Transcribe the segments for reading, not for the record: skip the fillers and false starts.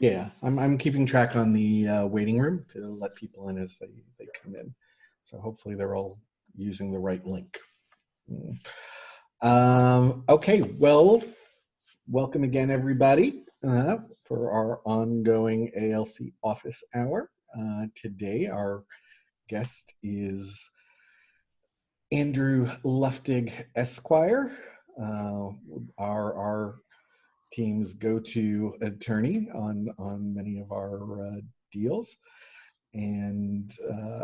Yeah, I'm keeping track on the waiting room to let people in as they come in. So hopefully they're all using the right link. Mm. Okay, well, welcome again, everybody, for our ongoing ALC office hour. Today, our guest is Andrew Luftig, Esquire, uh, our team's go-to attorney on many of our deals. And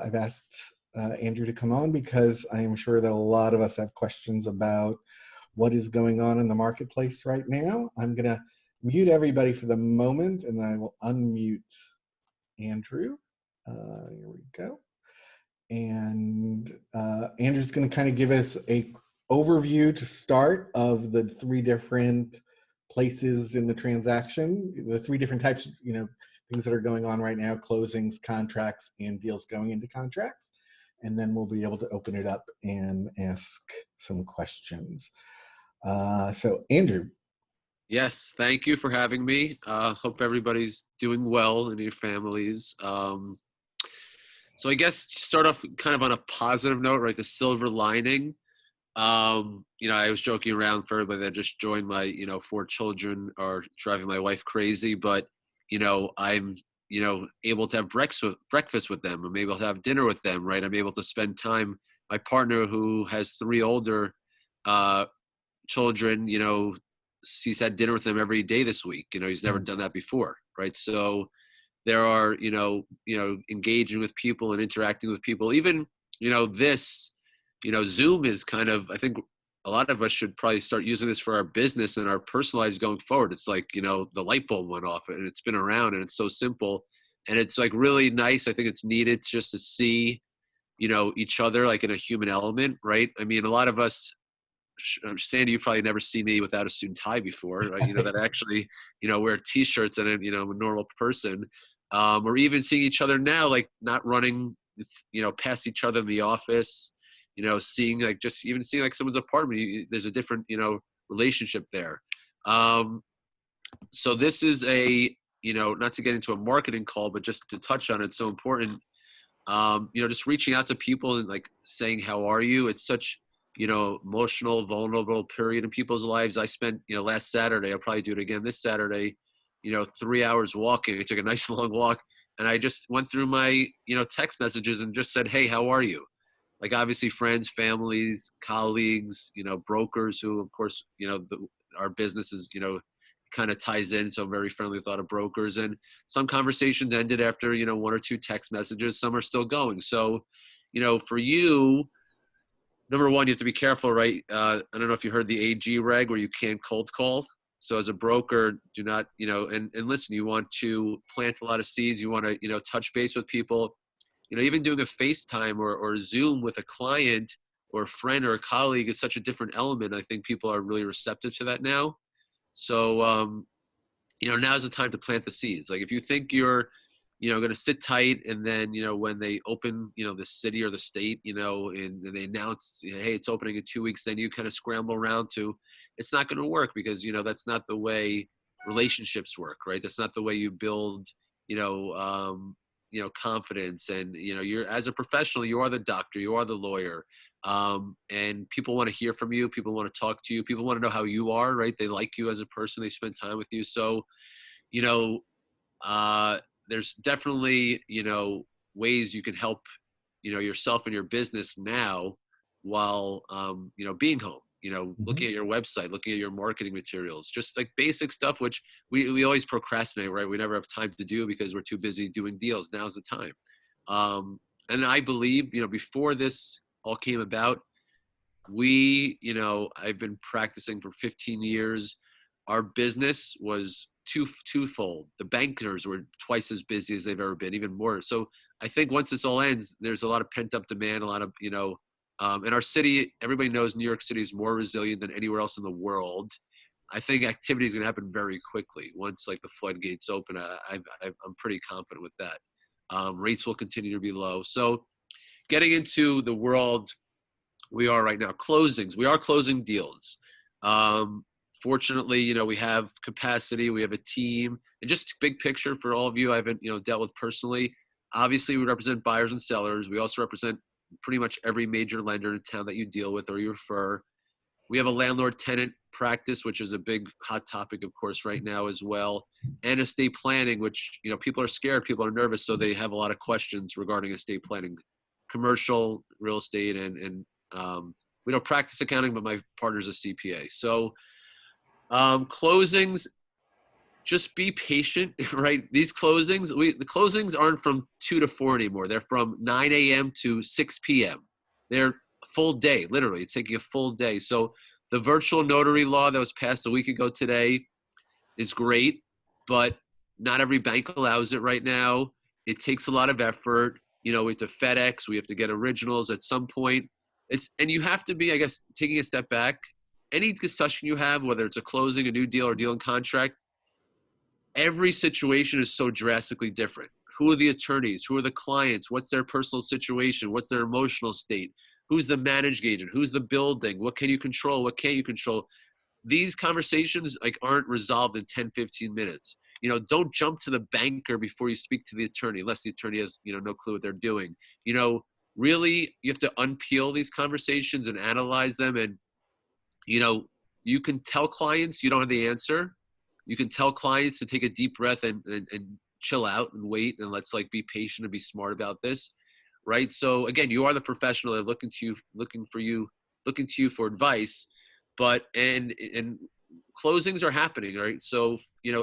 I've asked Andrew to come on because I am sure that a lot of us have questions about what is going on in the marketplace right now. I'm going to mute everybody for the moment, and then I will unmute Andrew. Here we go. And Andrew's going to kind of give us a overview to start of the three different places in the transaction, the three different types, things that are going on right now: closings, contracts, and deals going into contracts. And then we'll be able to open it up and ask some questions. So Andrew. Yes, thank you for having me. Hope everybody's doing well in your families. So I guess start off kind of on a positive note, right? The silver lining. I was joking around for everybody that just joined my, four children are driving my wife crazy, but, I'm, able to have breakfast with them. I'm able to have dinner with them, right? I'm able to spend time. My partner, who has three older children, he's had dinner with them every day this week. He's never done that before, right? So there are, engaging with people and interacting with people. Even, this, Zoom is kind of, I think a lot of us should probably start using this for our business and our personal lives going forward. It's like, the light bulb went off and it's been around and it's so simple. And it's like really nice. I think it's needed just to see, each other like in a human element, right? I mean, a lot of us, Sandy, you probably never see me without a suit and tie before, right? That actually, wear t-shirts and a normal person, or even seeing each other now, like not running, past each other in the office, seeing like just even seeing like someone's apartment, there's a different, relationship there. So this is a, not to get into a marketing call, but just to touch on it, so important. Just reaching out to people and like saying, how are you? It's such, emotional, vulnerable period in people's lives. I spent, last Saturday, I'll probably do it again this Saturday, 3 hours walking. I took a nice long walk and I just went through my, text messages and just said, hey, how are you? Like obviously friends, families, colleagues, brokers who of course, our business is, kind of ties in. So I'm very friendly with a lot of brokers, and some conversations ended after, one or two text messages. Some are still going. So, for you, number one, you have to be careful, right? I don't know if you heard the AG reg where you can't cold call. So as a broker, do not, and listen, you want to plant a lot of seeds. You want to, touch base with people, even doing a FaceTime or Zoom with a client or a friend or a colleague is such a different element. I think people are really receptive to that now. So, now's the time to plant the seeds. Like if you think you're, going to sit tight and then, when they open, the city or the state, and they announce, hey, it's opening in 2 weeks, then you kind of scramble around to, it's not going to work because, that's not the way relationships work, right? That's not the way you build, confidence. And, you're, as a professional, you are the doctor, you are the lawyer. And people want to hear from you. People want to talk to you. People want to know how you are, right? They like you as a person. They spend time with you. So, you know, there's definitely, ways you can help, yourself and your business now while, being home, looking at your website, looking at your marketing materials, just like basic stuff, which we always procrastinate, right? We never have time to do because we're too busy doing deals. Now's the time. And I believe, before this all came about, I've been practicing for 15 years. Our business was twofold. The bankers were twice as busy as they've ever been, even more. So I think once this all ends, there's a lot of pent up demand, a lot of, in our city, everybody knows New York City is more resilient than anywhere else in the world. I think activity is going to happen very quickly once like the floodgates open. I'm pretty confident with that. Rates will continue to be low. So getting into the world we are right now, closings. We are closing deals. Fortunately, we have capacity, we have a team, and just big picture for all of you I haven't, dealt with personally. Obviously, we represent buyers and sellers. We also represent pretty much every major lender in town that you deal with or you refer. We have a landlord-tenant practice, which is a big hot topic, of course, right now as well, and estate planning, which people are scared, people are nervous, so they have a lot of questions regarding estate planning, commercial real estate, and we don't practice accounting, but my partner's a CPA. So closings, just be patient, right? These closings, the closings aren't from 2 to 4 anymore. They're from 9 a.m. to 6 p.m. They're a full day, literally. It's taking a full day. So the virtual notary law that was passed a week ago today is great, but not every bank allows it right now. It takes a lot of effort. We have to FedEx, we have to get originals at some point. And you have to be, I guess, taking a step back. Any discussion you have, whether it's a closing, a new deal, or deal in contract, every situation is so drastically different. Who are the attorneys? Who are the clients? What's their personal situation? What's their emotional state? Who's the managed agent? Who's the building? What can you control? What can't you control? These conversations aren't resolved in 10, 15 minutes. Don't jump to the banker before you speak to the attorney, unless the attorney has, no clue what they're doing. Really, you have to unpeel these conversations and analyze them. And, you can tell clients you don't have the answer. You can tell clients to take a deep breath and chill out and wait, and let's be patient and be smart about this, right? So again, you are the professional. They're looking to you for advice, but and closings are happening, right? So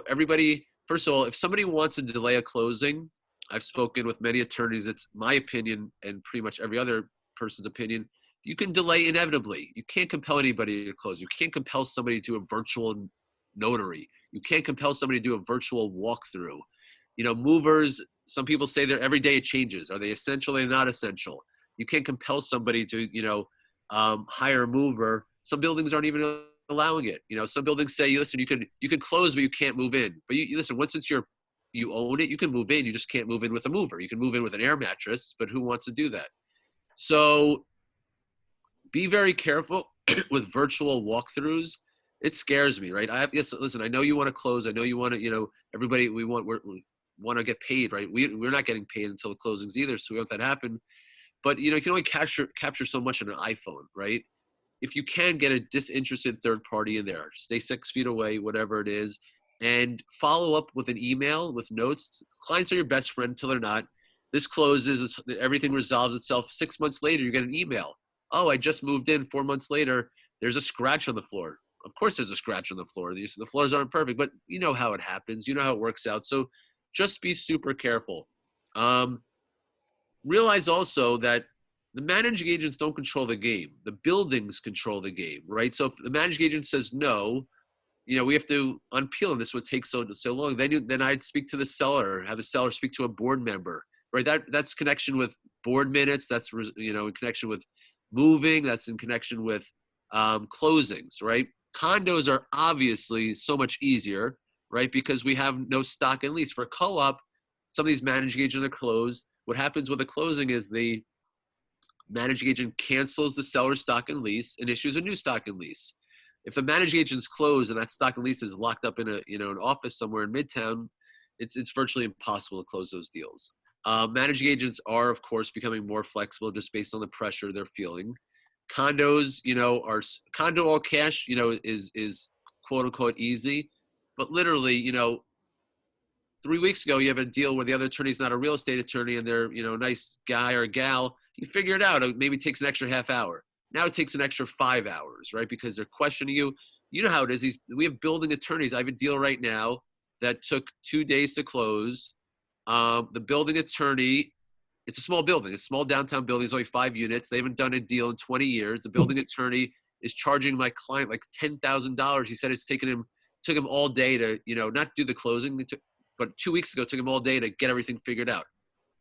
everybody. First of all, if somebody wants to delay a closing, I've spoken with many attorneys. It's my opinion, and pretty much every other person's opinion. You can delay inevitably. You can't compel anybody to close. You can't compel somebody to a virtual notary. You can't compel somebody to do a virtual walkthrough. Movers, some people say that every day it changes. Are they essential? They're not essential. You can't compel somebody to, hire a mover. Some buildings aren't even allowing it. Some buildings say, listen, you can close, but you can't move in. But you listen, once you own it, you can move in. You just can't move in with a mover. You can move in with an air mattress, but who wants to do that? So be very careful with virtual walkthroughs. It scares me, right? Listen, I know you want to close. I know you want to, everybody, we want to get paid, right? We're not getting paid until the closings either, so we want that to happen. But, you can only capture so much on an iPhone, right? If you can get a disinterested third party in there, stay 6 feet away, whatever it is, and follow up with an email with notes. Clients are your best friend until they're not. This closes, everything resolves itself. 6 months later, you get an email. Oh, I just moved in. 4 months later, there's a scratch on the floor. Of course there's a scratch on the floor. The floors aren't perfect, but you know how it happens. You know how it works out. So just be super careful. Realize also that the managing agents don't control the game. The buildings control the game, right? So if the managing agent says no, we have to unpeel, and this would take so long. Then I'd speak to the seller, have the seller speak to a board member, right? That's connection with board minutes. That's in connection with moving. That's in connection with closings, right? Condos are obviously so much easier, right? Because we have no stock and lease. For co-op, some of these managing agents are closed. What happens with a closing is the managing agent cancels the seller's stock and lease and issues a new stock and lease. If the managing agent's closed and that stock and lease is locked up in an office somewhere in Midtown, it's virtually impossible to close those deals. Managing agents are, of course, becoming more flexible just based on the pressure they're feeling. Condos, are condo all cash, is quote unquote easy, but literally, 3 weeks ago, you have a deal where the other attorney's not a real estate attorney and they're, a nice guy or gal. You figure it out. It maybe takes an extra half hour. Now it takes an extra 5 hours, right? Because they're questioning you. You know how it is. We have building attorneys. I have a deal right now that took 2 days to close. The building attorney, it's a small building. It's a small downtown building. It's only 5 units. They haven't done a deal in 20 years. The building attorney is charging my client like $10,000. He said took him all day to, not do the closing, but 2 weeks ago, it took him all day to get everything figured out.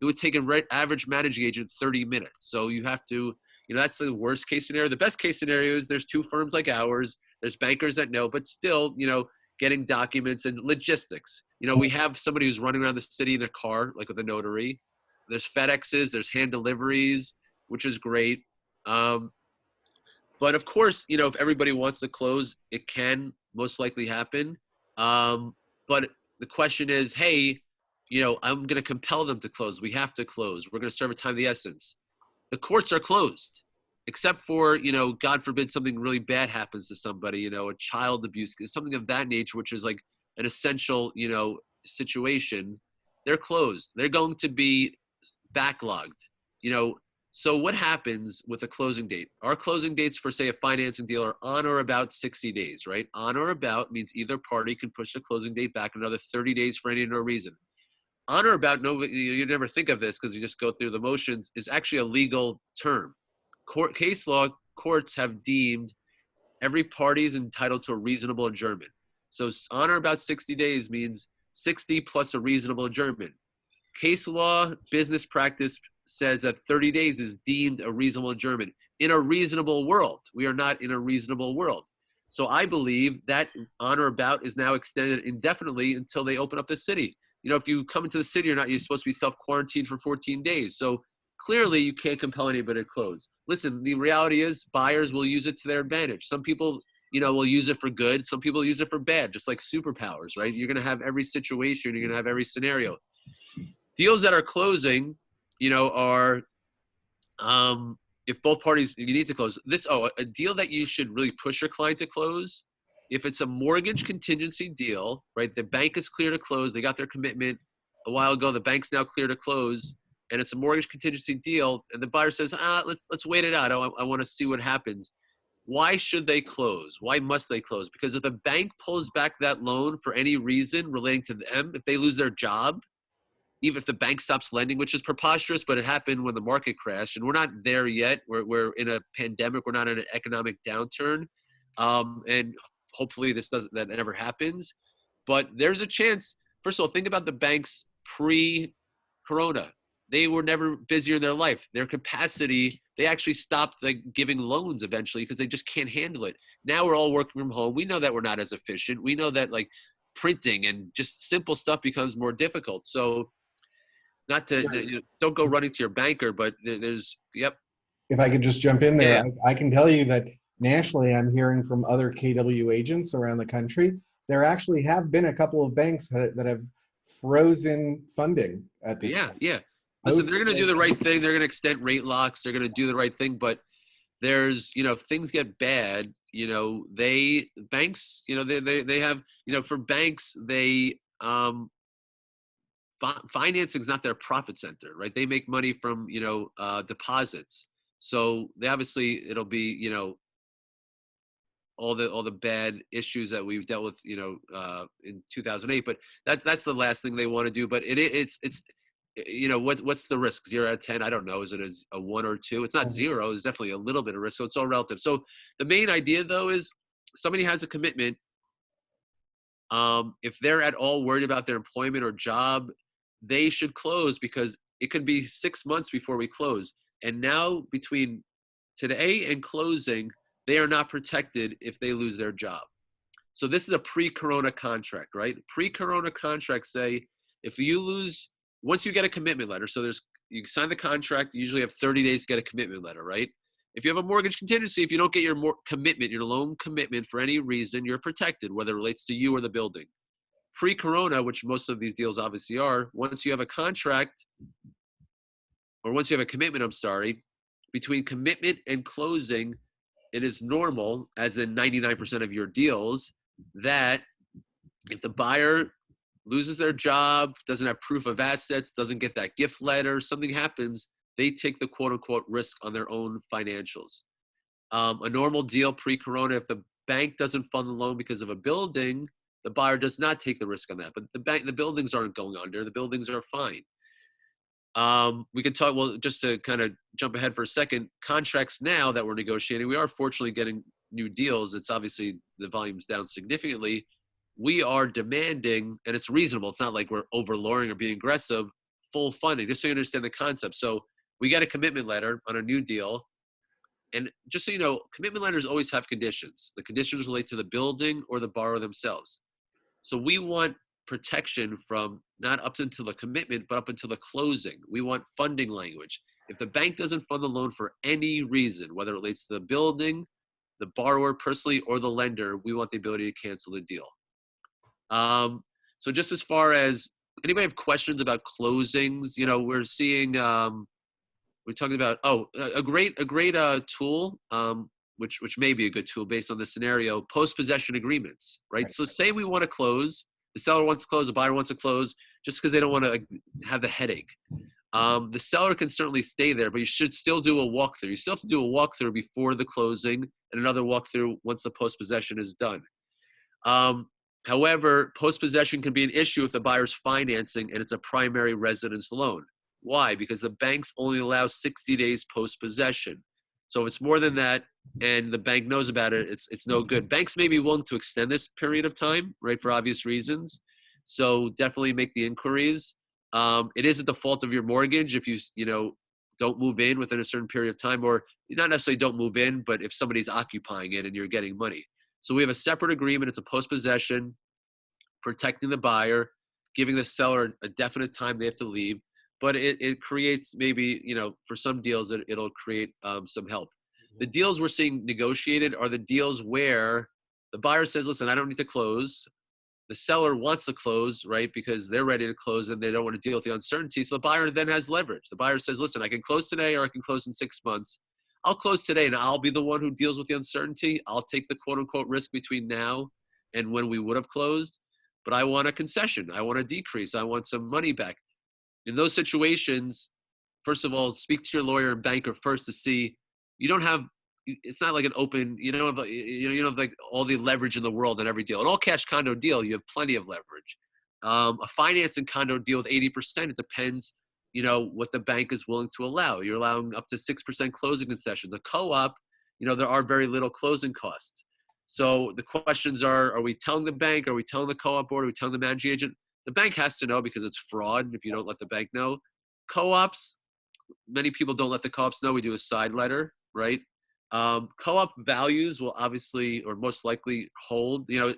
It would take an average managing agent 30 minutes. So you have to, that's the worst case scenario. The best case scenario is there's 2 firms like ours. There's bankers that know, but still, getting documents and logistics. We have somebody who's running around the city in a car, like with a notary. There's FedExes, there's hand deliveries, which is great. But of course, if everybody wants to close, it can. most likely happen. But the question is, hey, I'm going to compel them to close. We have to close. We're going to serve a time of the essence. The courts are closed, except for, God forbid something really bad happens to somebody, a child abuse, something of that nature, which is like an essential, situation. They're closed. They're going to be backlogged, you know. So what happens with a closing date? Our closing dates for, say, a financing deal are on or about 60 days, right? On or about means either party can push the closing date back another 30 days for any or no reason. On or about, no, you never think of this because you just go through the motions, is actually a legal term. Court case law, courts have deemed every party is entitled to a reasonable adjournment. So on or about 60 days means 60 plus a reasonable adjournment. Case law, business practice says that 30 days is deemed a reasonable adjournment in a reasonable world. We are not in a reasonable world. So I believe that on or about is now extended indefinitely until they open up the city. If you come into the city or not, you're supposed to be self-quarantined for 14 days. So clearly you can't compel anybody to close. Listen, the reality is buyers will use it to their advantage. Some people, will use it for good. Some people use it for bad, just like superpowers, right? You're going to have every situation. You're going to have every scenario. Deals that are closing, are if both parties, you need to close this. A deal that you should really push your client to close. If it's a mortgage contingency deal, right? The bank is clear to close. They got their commitment a while ago. The bank's now clear to close, and it's a mortgage contingency deal. And the buyer says, let's wait it out. I want to see what happens. Why should they close? Why must they close? Because if the bank pulls back that loan for any reason relating to them, if they lose their job, even if the bank stops lending, which is preposterous, but it happened when the market crashed, and we're not there yet. We're in a pandemic. We're not in an economic downturn, and hopefully that never happens. But there's a chance. First of all, think about the banks pre-corona. They were never busier in their life. Their capacity, they actually stopped giving loans eventually because they just can't handle it. Now we're all working from home. We know that we're not as efficient. We know that printing and just simple stuff becomes more difficult. So not to don't go running to your banker, but there's If I could just jump in there, Yeah. I can tell you that nationally, I'm hearing from other KW agents around the country, there actually have been a couple of banks that have frozen funding at this point. Yeah. Listen, they're going to do the right thing. They're going to extend rate locks. They're going to do the right thing. But there's, if things get bad, banks, they have, for banks, financing is not their profit center, right? They make money from, deposits. So they obviously, it'll be, all the bad issues that we've dealt with, in 2008. But that's the last thing they want to do. But it's what's the risk? 0 out of 10? I don't know. Is it a 1 or 2? It's not 0. There's definitely a little bit of risk. So it's all relative. So the main idea though is somebody has a commitment. If they're at all worried about their employment or job, they should close because it could be 6 months before we close. And now between today and closing, they are not protected if they lose their job. So this is a pre-corona contract, right? Pre-corona contracts say if you lose, once you get a commitment letter, so you sign the contract, you usually have 30 days to get a commitment letter, right? If you have a mortgage contingency, if you don't get your your loan commitment for any reason, you're protected, whether it relates to you or the building. Pre-corona, which most of these deals obviously are, once you have a contract, or once you have a commitment, between commitment and closing, it is normal, as in 99% of your deals, that if the buyer loses their job, doesn't have proof of assets, doesn't get that gift letter, something happens, they take the quote-unquote risk on their own financials. A normal deal pre-corona, if the bank doesn't fund the loan because of a building, the buyer does not take the risk on that. But the buildings aren't going under. The buildings are fine. We can talk, well, just to kind of jump ahead for a second, contracts now that we're negotiating, we are fortunately getting new deals. It's obviously the volume's down significantly. We are demanding, and it's reasonable, it's not like we're overlowering or being aggressive, full funding, just so you understand the concept. So we get a commitment letter on a new deal. And just so you know, commitment letters always have conditions. The conditions relate to the building or the borrower themselves. So we want protection from not up until the commitment, but up until the closing. We want funding language. If the bank doesn't fund the loan for any reason, whether it relates to the building, the borrower personally or the lender, we want the ability to cancel the deal. So just as far as anybody have questions about closings, you know, we're seeing, we're talking about, a great tool, which may be a good tool based on the scenario, post-possession agreements, right? Right. So say we want to close, the seller wants to close, the buyer wants to close, just because they don't want to have the headache. The seller can certainly stay there, but you should still do a walkthrough. You still have to do a walkthrough before the closing and another walkthrough once the post-possession is done. However, post-possession can be an issue if the buyer's financing and it's a primary residence loan. Why? Because the banks only allow 60 days post-possession. So if it's more than that and the bank knows about it, it's no good. Banks may be willing to extend this period of time, right, for obvious reasons. So definitely make the inquiries. It is a default of your mortgage if you know, don't move in within a certain period of time, or not necessarily don't move in, but if somebody's occupying it and you're getting money. So we have a separate agreement. It's a post-possession, protecting the buyer, giving the seller a definite time they have to leave. But it creates maybe, you know, for some deals, it'll create some help. The deals we're seeing negotiated are the deals where the buyer says, listen, I don't need to close. The seller wants to close, right, because they're ready to close and they don't want to deal with the uncertainty. So the buyer then has leverage. The buyer says, listen, I can close today or I can close in 6 months. I'll close today and I'll be the one who deals with the uncertainty. I'll take the quote unquote risk between now and when we would have closed, but I want a concession. I want a decrease. I want some money back. In those situations, first of all, speak to your lawyer and banker first to see you don't have, it's not like an open, you don't have, you don't have like all the leverage in the world in every deal. An all cash condo deal, you have plenty of leverage. A financing condo deal with 80%, it depends, you know, what the bank is willing to allow. You're allowing up to 6% closing concessions. A co-op, you know, there are very little closing costs. So the questions are we telling the bank? Are we telling the co-op board? Are we telling the managing agent? The bank has to know because it's fraud if you don't let the bank know. Co-ops, many people don't let the co-ops know. We do a side letter, right? Co-op values will obviously or most likely hold. You know,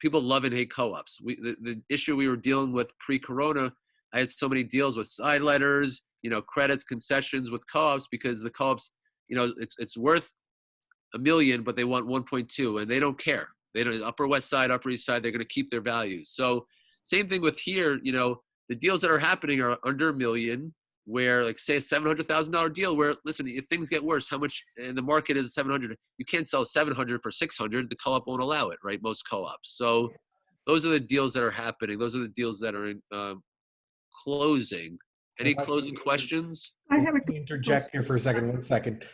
people love and hate co-ops. The issue we were dealing with pre-corona, I had so many deals with side letters, you know, credits, concessions with co-ops because the co-ops, you know, it's worth $1 million, but they want 1.2 and they don't care. They don't, Upper West Side, Upper East Side, they're going to keep their values. So same thing with here, you know, the deals that are happening are under $1 million, where like say a $700,000 deal where, listen, if things get worse, how much, and the market is 700, you can't sell 700 for 600, the co-op won't allow it, right? Most co-ops. So those are the deals that are happening. Those are the deals that are in closing. Any If I closing questions? I have a Let me interject here for a second. 1 second.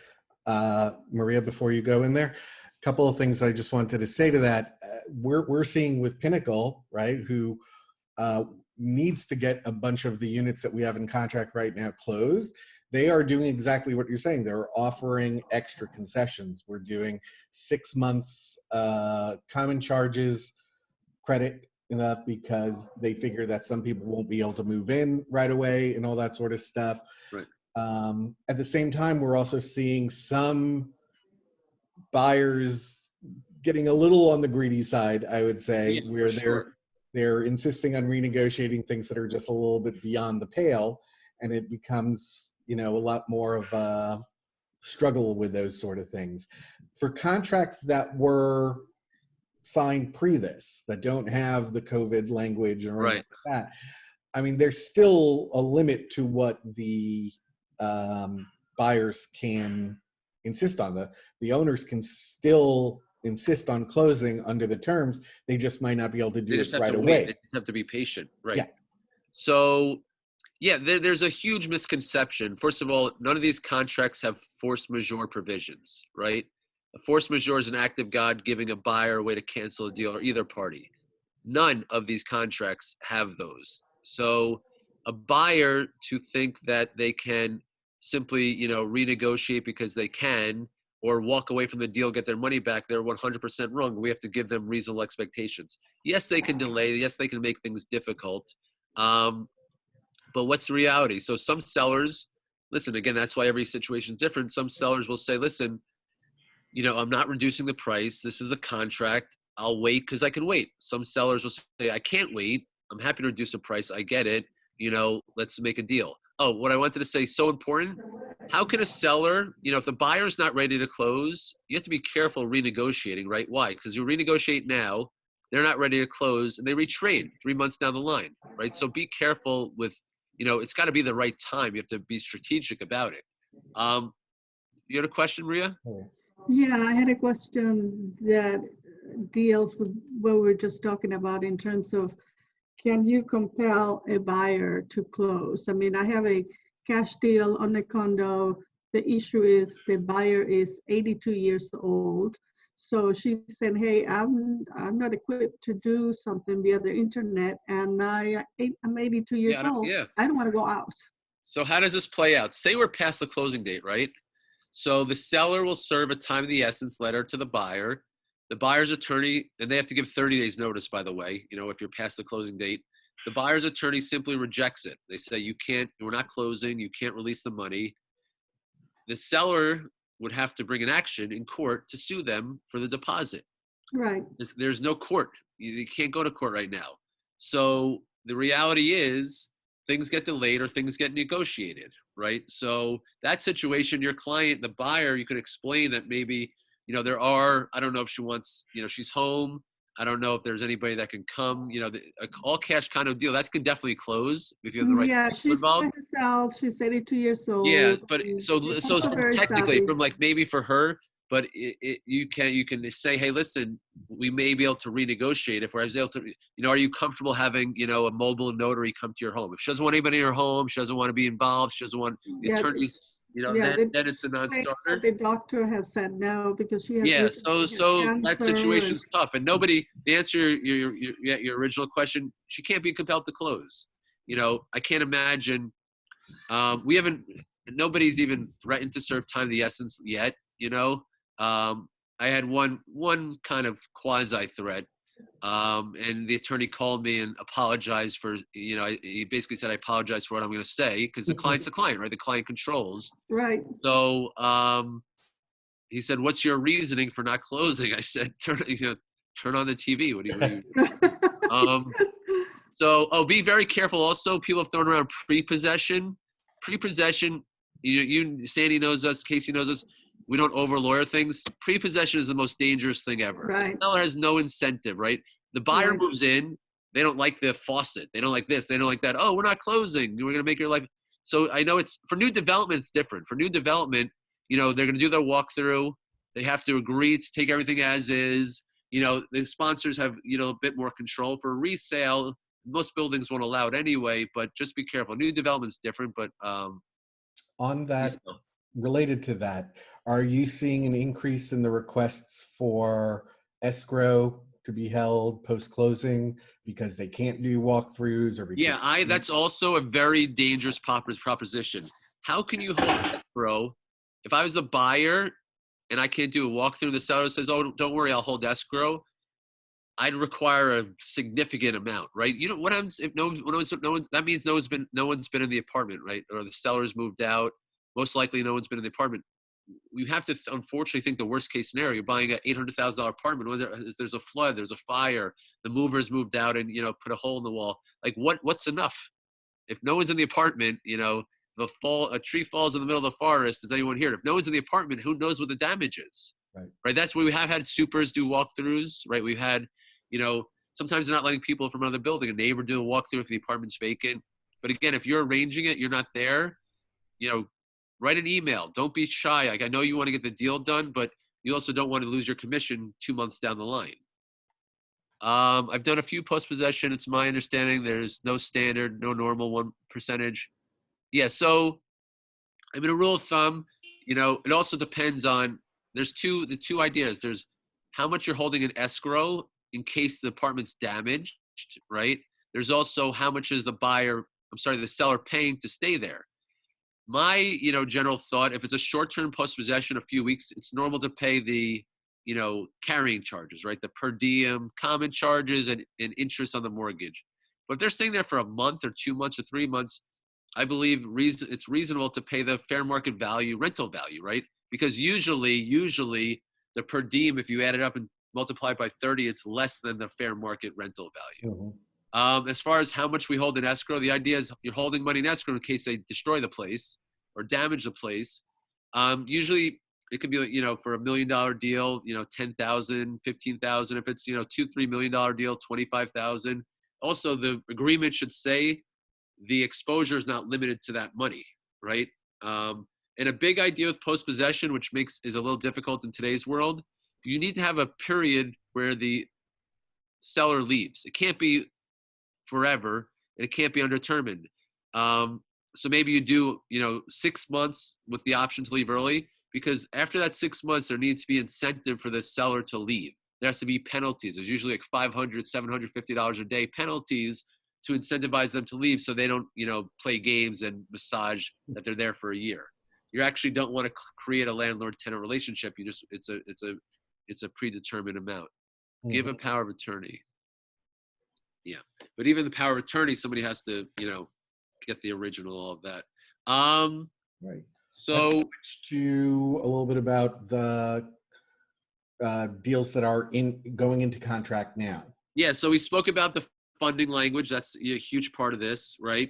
Maria, before you go in there, a couple of things I just wanted to say to that. We're seeing with Pinnacle, right, who needs to get a bunch of the units that we have in contract right now closed. They are doing exactly what you're saying. They're offering extra concessions. We're doing 6 months common charges credit enough because they figure that some people won't be able to move in right away and all that sort of stuff. Right. At the same time, we're also seeing some buyers getting a little on the greedy side, I would say, Yeah, where for sure. they're insisting on renegotiating things that are just a little bit beyond the pale, and it becomes, you know, a lot more of a struggle with those sort of things. For contracts that were signed pre this, that don't have the COVID language or anything like that, I mean, there's still a limit to what the buyers can insist on. The owners can still insist on closing under the terms. They just might not be able to They do just it have right to away. wait. They just have to be patient. Right. Yeah. So, yeah, there's a huge misconception. First of all, none of these contracts have force majeure provisions, right? A force majeure is an act of God giving a buyer a way to cancel a deal or either party. None of these contracts have those. So a buyer to think that they can simply, you know, renegotiate because they can or walk away from the deal, get their money back, they're 100% wrong. We have to give them reasonable expectations. Yes, they can delay. Yes, they can make things difficult. But what's the reality? So some sellers, listen, again, that's why every situation is different. Some sellers will say, listen, you know, I'm not reducing the price. This is a contract. I'll wait because I can wait. Some sellers will say, I can't wait. I'm happy to reduce the price. I get it. You know, let's make a deal. what I wanted to say, so important. How can a seller, if the buyer's not ready to close, you have to be careful renegotiating, right? Why? Because you renegotiate now, they're not ready to close, and they retrade 3 months down the line, right? So be careful with, it's got to be the right time. You have to be strategic about it. You had a question, Maria? Yeah, I had a question that deals with what we were just talking about in terms of, can you compel a buyer to close? I mean, I have a cash deal on a condo. The issue is the buyer is 82 years old. So she said, hey, I'm not equipped to do something via the internet, and I'm 82 years old. I don't want to go out. So how does this play out? Say we're past the closing date, right? So the seller will serve a time of the essence letter to the buyer. The buyer's attorney, and they have to give 30 days notice, by the way, if you're past the closing date. The buyer's attorney simply rejects it. They say, we're not closing, you can't release the money. The seller would have to bring an action in court to sue them for the deposit. Right. There's no court. You can't go to court right now. So the reality is things get delayed or things get negotiated, right? So that situation, your client, the buyer, you could explain that maybe, I don't know if she wants, she's home. I don't know if there's anybody that can come, all cash kind of deal that can definitely close if you have the right she's involved. By herself. She's 82 years old. Yeah, but so technically, from maybe for her, but you can say, hey, listen, we may be able to renegotiate if we're able to. Are you comfortable having a mobile notary come to your home? If she doesn't want anybody in her home, she doesn't want to be involved. She doesn't want the attorneys. Then it's a non-starter. The doctor have said no because she has. So that situation's tough, and nobody. To answer your original question, she can't be compelled to close. I can't imagine. Nobody's even threatened to serve time of the essence yet. I had one kind of quasi threat. And the attorney called me and apologized for, he basically said, I apologize for what I'm going to say, because the client's the client, right? The client controls. Right. So he said, what's your reasoning for not closing? I said, turn on the TV. What do you be very careful. Also, people have thrown around prepossession. Prepossession, Sandy knows us, Casey knows us. We don't over-lawyer things. Prepossession is the most dangerous thing ever. Right. The seller has no incentive, right? The buyer moves in. They don't like the faucet. They don't like this. They don't like that. Oh, we're not closing. We're going to make your life. So I know it's for new development, it's different. For new development, they're going to do their walkthrough. They have to agree to take everything as is. The sponsors have, a bit more control. For resale, most buildings won't allow it anyway, but just be careful. New development's different, but on that, related to that, are you seeing an increase in the requests for escrow to be held post-closing because they can't do walkthroughs or because that's also a very dangerous proposition. How can you hold escrow? If I was the buyer and I can't do a walkthrough, the seller says, oh, don't worry, I'll hold escrow. I'd require a significant amount, right? What happens if that means no one's been in the apartment, right? Or the seller's moved out. Most likely no one's been in the apartment. You have to unfortunately think the worst case scenario. You're buying an $800,000 apartment. There's a flood, there's a fire, the mover's moved out and, put a hole in the wall. Like what's enough? If no one's in the apartment, a tree falls in the middle of the forest, does anyone hear it? If no one's in the apartment, who knows what the damage is? Right? That's where we have had supers do walkthroughs, right? We've had, sometimes they're not letting people from another building, a neighbor do a walkthrough if the apartment's vacant. But again, if you're arranging it, you're not there, write an email. Don't be shy. Like, I know you want to get the deal done, but you also don't want to lose your commission 2 months down the line. I've done a few post-possession. It's my understanding there's no standard, no normal 1%. Yeah, so I mean, a rule of thumb, it also depends on, the two ideas. There's how much you're holding in escrow in case the apartment's damaged, right? There's also how much is the seller paying to stay there. My, general thought, if it's a short-term post-possession, a few weeks, it's normal to pay the, carrying charges, right? The per diem, common charges, and interest on the mortgage. But if they're staying there for a month or 2 months or 3 months, I believe it's reasonable to pay the fair market value, rental value, right? Because usually the per diem, if you add it up and multiply it by 30, it's less than the fair market rental value. As far as how much we hold in escrow, the idea is you're holding money in escrow in case they destroy the place or damage the place. Usually it could be, you know, for $1 million deal, you know, 10,000, 15,000. If it's, you know, $2-3 million deal, 25,000. Also, the agreement should say the exposure is not limited to that money, right? And a big idea with post-possession, which is a little difficult in today's world, you need to have a period where the seller leaves. It can't be forever, and it can't be undetermined. So maybe you do, you know, 6 months with the option to leave early, because after that 6 months, there needs to be incentive for the seller to leave. There has to be penalties. There's usually like $500, $750 a day penalties to incentivize them to leave, so they don't, you know, play games and massage that they're there for a year. You actually don't want to create a landlord-tenant relationship. You just, it's a predetermined amount. Give a power of attorney. Yeah, but even the power of attorney, somebody has to, you know, get the original of that. Right. So Let's switch to a little bit about the deals that are going into contract now. yeah, so we spoke about the funding language. That's a huge part of this, right?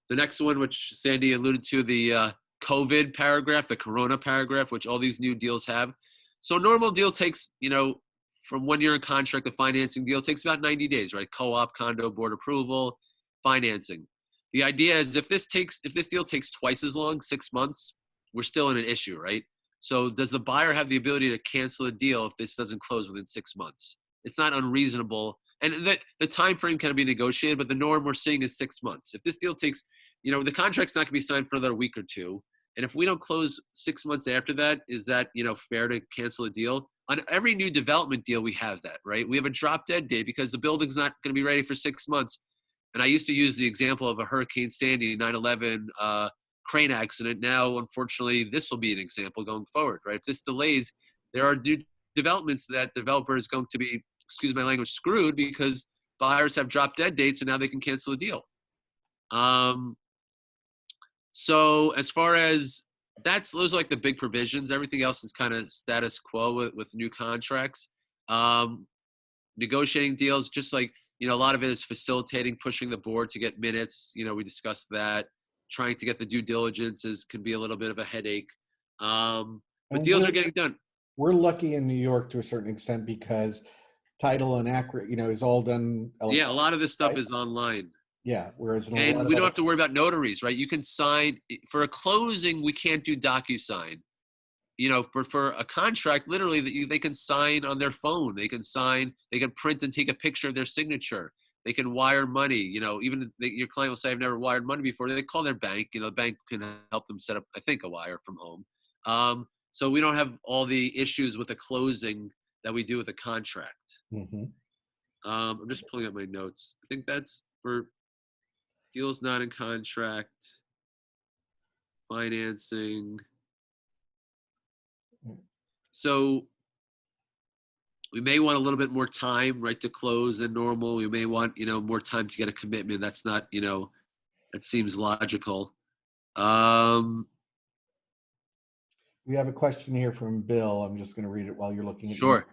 The next one, which Sandy alluded to, the COVID paragraph, the Corona paragraph, which all these new deals have. So a normal deal takes, you know, from 1 year in contract, the financing deal takes about 90 days, right? Co-op, condo, board approval, financing. The idea is if this deal takes twice as long, 6 months, we're still in an issue, right? So does the buyer have the ability to cancel a deal if this doesn't close within 6 months? It's not unreasonable. And the time frame can be negotiated, but the norm we're seeing is 6 months. If this deal takes, you know, the contract's not going to be signed for another week or two. And if we don't close 6 months after that, is that, you know, fair to cancel a deal? On every new development deal, we have that, right? We have a drop dead date because the building's not going to be ready for 6 months. And I used to use the example of a Hurricane Sandy 9/11 crane accident. Now, unfortunately, this will be an example going forward, right? If this delays, there are new developments that developer is going to be, excuse my language, screwed because buyers have drop dead dates and now they can cancel a deal. So as far as those are like the big provisions. Everything else is kind of status quo with new contracts. Negotiating deals, just like, you know, a lot of it is facilitating, pushing the board to get minutes. You know, we discussed that. Trying to get the due diligences can be a little bit of a headache. But deals are getting done. We're lucky in New York to a certain extent because title and accurate, you know, is all done. Yeah, a lot of this stuff right? is online. Yeah, whereas in a And lot we of don't have to worry about notaries, right? You can sign for a closing. We can't do DocuSign. You know, for a contract, literally, they can sign on their phone. They can sign. They can print and take a picture of their signature. They can wire money. You know, even your client will say, "I've never wired money before." They call their bank. You know, the bank can help them set up, I think, a wire from home. So we don't have all the issues with a closing that we do with a contract. I'm just pulling up my notes. I think that's for deals not in contract, financing. So we may want a little bit more time, right, to close than normal. We may want, you know, more time to get a commitment. That's not, you know, that seems logical. We have a question here from Bill. I'm just going to read it while you're looking at Sure.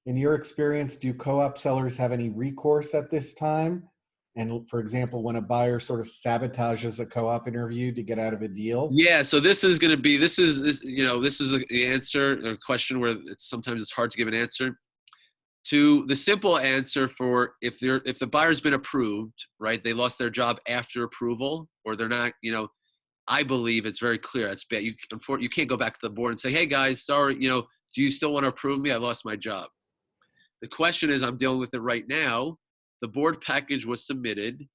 In your experience, do co-op sellers have any recourse at this time? And for example, when a buyer sort of sabotages a co-op interview to get out of a deal? Yeah, so this is going to be, this is the answer, a question where sometimes it's hard to give an answer. To the simple answer for if the buyer's been approved, right, they lost their job after approval, or they're not, you know, I believe it's very clear. It's bad. You can't go back to the board and say, hey guys, sorry, you know, do you still want to approve me? I lost my job. The question is, I'm dealing with it right now. The board package was submitted.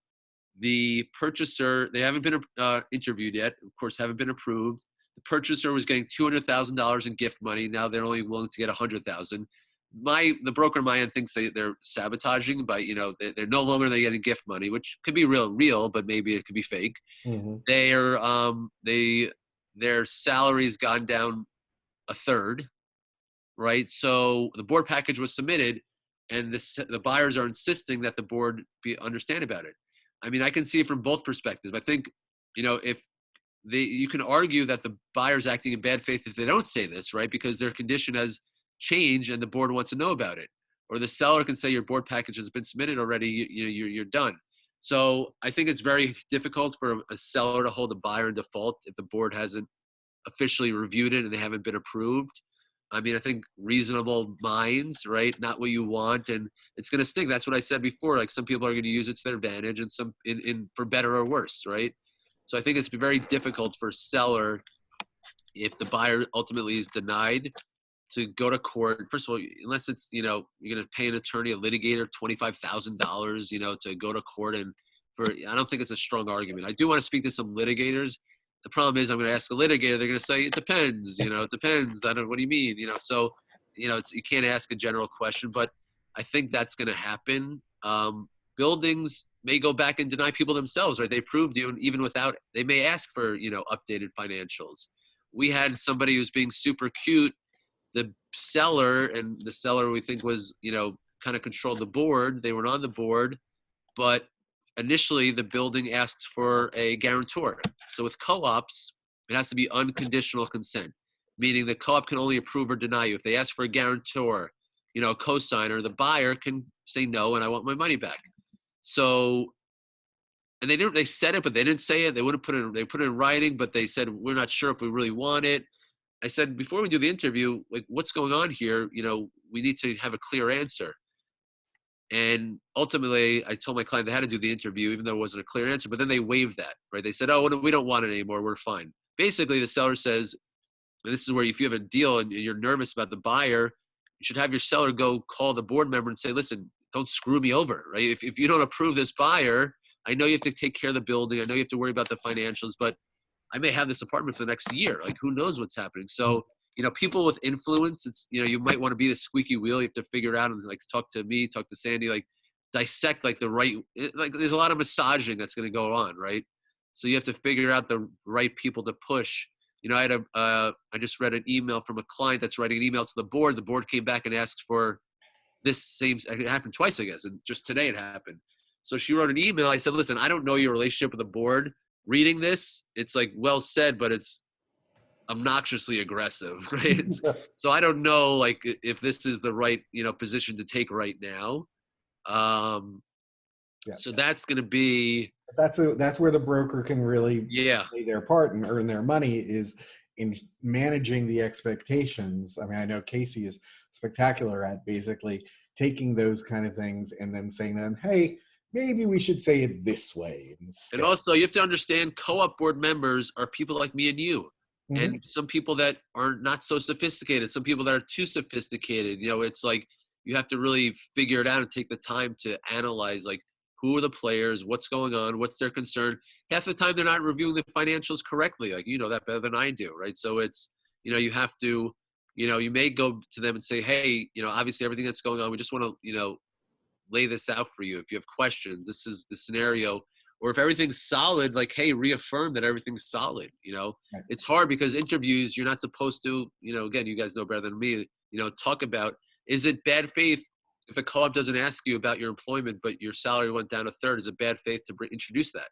The purchaser, they haven't been interviewed yet, of course, haven't been approved. The purchaser was getting $200,000 in gift money. Now they're only willing to get $100,000. The broker on my end thinks they're sabotaging, but you know, they're no longer getting gift money, which could be real, but maybe it could be fake. Their salary's gone down a third, right? So the board package was submitted, and the buyers are insisting that the board understand about it. I mean, I can see it from both perspectives. I think, you know, you can argue that the buyer's acting in bad faith if they don't say this, right? Because their condition has changed and the board wants to know about it. or the seller can say your board package has been submitted already, you're done. So I think it's very difficult for a seller to hold a buyer in default if the board hasn't officially reviewed it and they haven't been approved. I mean, I think reasonable minds, right? Not what you want, and it's going to sting. That's what I said before. Like some people are going to use it to their advantage, and some in for better or worse, right? So I think it's very difficult for a seller if the buyer ultimately is denied to go to court. First of all, unless it's you're going to pay an attorney, a litigator, $25,000, to go to court, and I don't think it's a strong argument. I do want to speak to some litigators. The problem is I'm going to ask a litigator. They're going to say it depends. It depends. What do you mean? So you can't ask a general question, but I think that's going to happen. Buildings may go back and deny people themselves, right? They proved you, and even without, they may ask for updated financials. We had somebody who's being super cute. The seller we think was kind of controlled the board. They weren't on the board, but initially the building asked for a guarantor. So with co-ops, it has to be unconditional consent, meaning the co-op can only approve or deny you. If they ask for a guarantor, a co-signer, the buyer can say no and I want my money back. So, and they said it, but they didn't say it. They wouldn't put it, they put it in writing, but they said, we're not sure if we really want it. I said, before we do the interview, like, what's going on here? We need to have a clear answer. And ultimately, I told my client they had to do the interview, even though it wasn't a clear answer. But then they waived that, right? They said, oh, we don't want it anymore. We're fine. Basically, the seller says, and this is where if you have a deal and you're nervous about the buyer, you should have your seller go call the board member and say, listen, don't screw me over, right? If you don't approve this buyer, I know you have to take care of the building. I know you have to worry about the financials, but I may have this apartment for the next year. Like, who knows what's happening? So, people with influence, it's, you might want to be the squeaky wheel. You have to figure it out and like talk to me, talk to Sandy, like dissect like there's a lot of massaging that's going to go on, right? So you have to figure out the right people to push. I just read an email from a client that's writing an email to the board. The board came back and asked for this same, it happened twice, I guess. And just today it happened. So she wrote an email. I said, listen, I don't know your relationship with the board. Reading this, it's like well said, but it's obnoxiously aggressive, right? So I don't know, like, if this is the right, position to take right now. So that's going to be. That's where the broker can really play their part and earn their money, is in managing the expectations. I mean, I know Casey is spectacular at basically taking those kind of things and then saying to them, hey, maybe we should say it this way instead. And also, you have to understand, co-op board members are people like me and you. Mm-hmm. And some people that are not so sophisticated, some people that are too sophisticated. It's like you have to really figure it out and take the time to analyze, like, who are the players, what's going on, what's their concern. Half the time they're not reviewing the financials correctly. Like, that better than I do, right? So it's, you have to, you may go to them and say, hey, obviously everything that's going on, we just want to, lay this out for you. If you have questions, this is the scenario. Or if everything's solid, like, hey, reaffirm that everything's solid. It's hard because interviews, you're not supposed to, again, you guys know better than me, talk about, is it bad faith if a co-op doesn't ask you about your employment, but your salary went down a third? Is it bad faith to introduce that?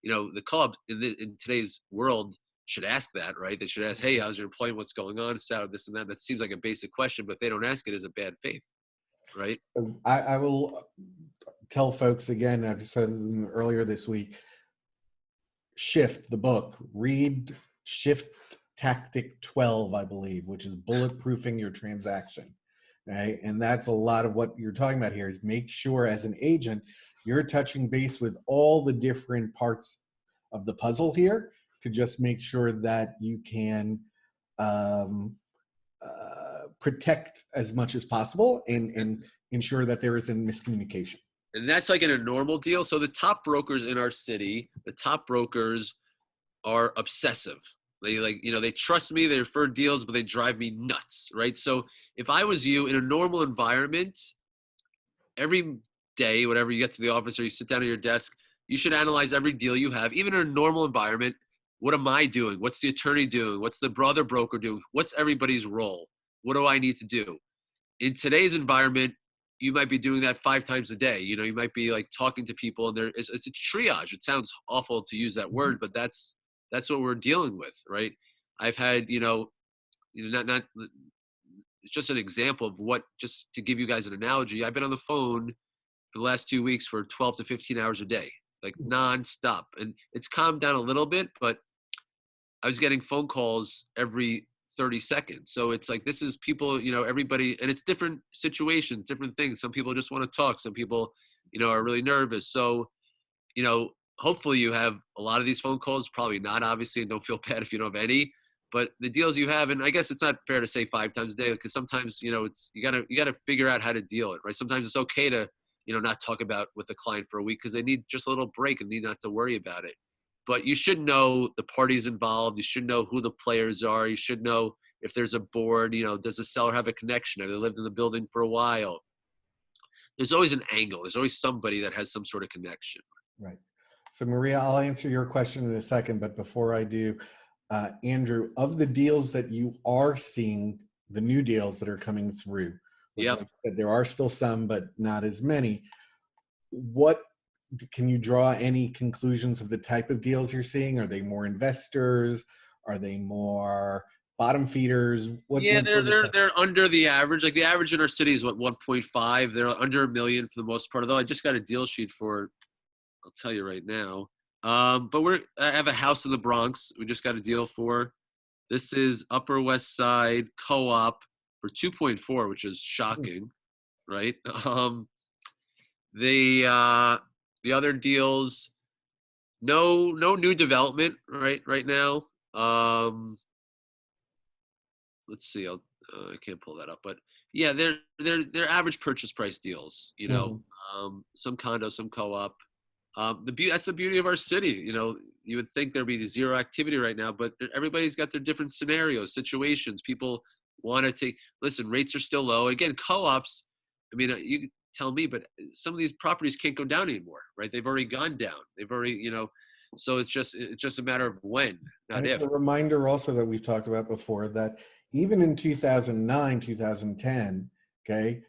The co-op in today's world should ask that, right? They should ask, hey, how's your employment? What's going on? Salary, this and that. That seems like a basic question, but if they don't ask it, is it bad faith? Right. I will tell folks again, I've said earlier this week, Shift, the book, read Shift Tactic 12, I believe, which is bulletproofing your transaction. Right. And that's a lot of what you're talking about here, is make sure as an agent, you're touching base with all the different parts of the puzzle here to just make sure that you can protect as much as possible and ensure that there isn't miscommunication. And that's like in a normal deal. So the top brokers in our city, the top brokers are obsessive. They they trust me, they refer deals, but they drive me nuts, right? So if I was you in a normal environment, every day, whenever you get to the office or you sit down at your desk, you should analyze every deal you have, even in a normal environment. What am I doing? What's the attorney doing? What's the brother broker doing? What's everybody's role? What do I need to do? In today's environment, you might be doing that 5 times a day. You might be like talking to people, and it's a triage. It sounds awful to use that word, but that's what we're dealing with, right? I've had, not it's just an example of what, just to give you guys an analogy, I've been on the phone for the last 2 weeks for 12 to 15 hours a day, like nonstop. And it's calmed down a little bit, but I was getting phone calls every 30 seconds. So it's like, this is people, everybody, and it's different situations, different things. Some people just want to talk. Some people, are really nervous. So, hopefully you have a lot of these phone calls, probably not, obviously, and don't feel bad if you don't have any, but the deals you have, and I guess it's not fair to say 5 times a day, because sometimes, it's, you gotta figure out how to deal it, right? Sometimes it's okay to, not talk about with the client for a week because they need just a little break and need not to worry about it. But you should know the parties involved. You should know who the players are. You should know if there's a board, does the seller have a connection? Have they lived in the building for a while? There's always an angle. There's always somebody that has some sort of connection. Right. So Maria, I'll answer your question in a second, but before I do, Andrew, of the deals that you are seeing, the new deals that are coming through, which Yep. like I said, there are still some, but not as many. What can you draw any conclusions of the type of deals you're seeing? Are they more investors? Are they more bottom feeders? Yeah, What sort of stuff? they're under the average. Like the average in our city is what, 1.5. They're under 1 million for the most part. Although I just got a deal sheet for, I'll tell you right now. But I have a house in the Bronx. We just got a deal for. This is Upper West Side Co-op for 2.4, which is shocking, right? The other deals, no new development right now. Let's see, I can't pull that up, but yeah, they're average purchase price deals. Some condo, some co-op. That's the beauty of our city. You would think there'd be zero activity right now, but everybody's got their different scenarios, situations. People want to listen, rates are still low. Again, co-ops, I mean, you tell me, but some of these properties can't go down anymore, right? They've already gone down. They've already, so it's just a matter of when, not And if. it's a reminder also that we've talked about before that even in 2009, 2010, okay,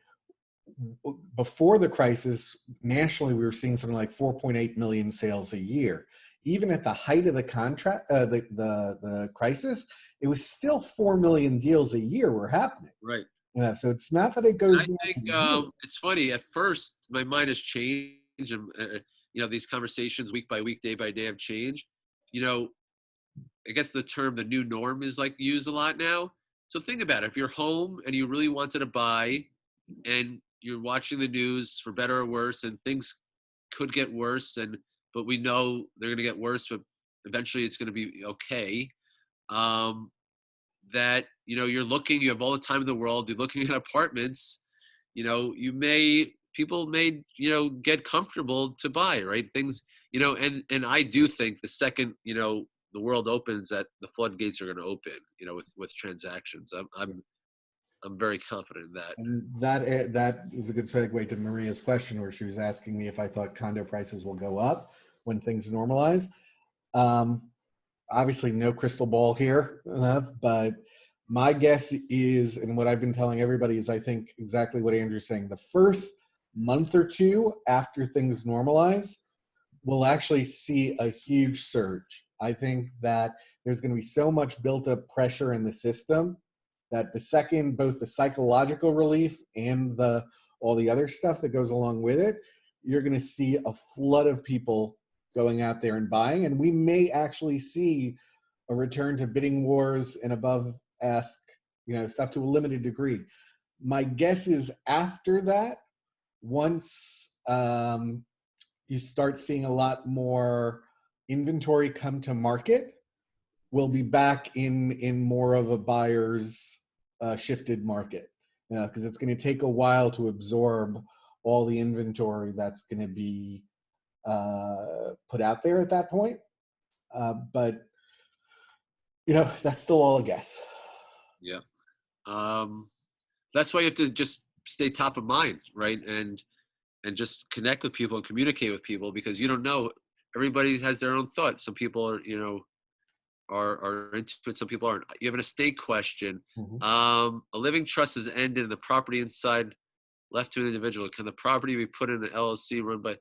before the crisis, nationally, we were seeing something like 4.8 million sales a year. Even at the height of the the crisis, it was still 4 million deals a year were happening. Right. So it's not that it goes I down think to zero. it's funny. At first, my mind has changed, and these conversations week by week, day by day have changed. I guess the term "the new norm" is like used a lot now. So think about it. If you're home and you really wanted to buy, and you're watching the news for better or worse, and things could get worse, but we know they're going to get worse, but eventually it's going to be okay. That you're looking, you have all the time in the world, you're looking at apartments, people may get comfortable to buy, right? Things, and I do think the second the world opens, that the floodgates are going to open, with transactions. I'm very confident in that. And that is a good segue to Maria's question, where she was asking me if I thought condo prices will go up when things normalize. Obviously, no crystal ball here, but my guess is, and what I've been telling everybody is, I think exactly what Andrew's saying. The first month or two after things normalize, we'll actually see a huge surge. I think that there's going to be so much built up pressure in the system that the second, both the psychological relief and all the other stuff that goes along with it, you're going to see a flood of people going out there and buying. And we may actually see a return to bidding wars and above ask, stuff to a limited degree. My guess is after that, once you start seeing a lot more inventory come to market, we'll be back in more of a buyer's shifted market, because it's going to take a while to absorb all the inventory that's going to be put out there at that point. But that's still all a guess. Yeah. That's why you have to just stay top of mind, right? And just connect with people and communicate with people, because you don't know. Everybody has their own thoughts. Some people are, are into it. Some people aren't. You have an estate question. Mm-hmm. A living trust has ended and the property inside left to an individual. Can the property be put in an LLC run by?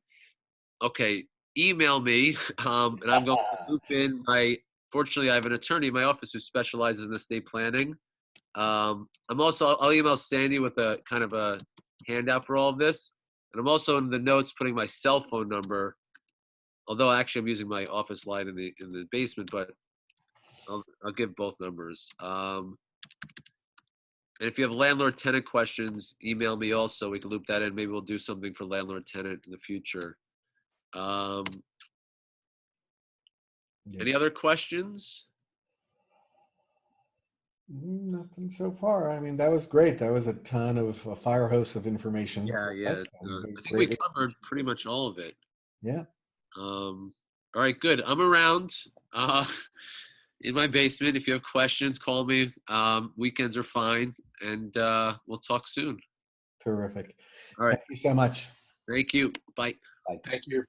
Okay, email me, and I'm going to loop in fortunately, I have an attorney in my office who specializes in estate planning. I'll email Sandy with a kind of a handout for all of this. And I'm also in the notes putting my cell phone number, although actually I'm using my office line in the basement, but I'll give both numbers. And if you have landlord-tenant questions, email me also. We can loop that in. Maybe we'll do something for landlord-tenant in the future. Any other questions? Nothing so far. I mean, that was great. That was a ton of a fire hose of information. Yeah, for yeah. us, I and think we greatly- covered pretty much all of it. Yeah. All right, good. I'm around in my basement. If you have questions, call me. Weekends are fine, and we'll talk soon. Terrific. All right. Thank you so much. Thank you. Bye. Bye. Thank you.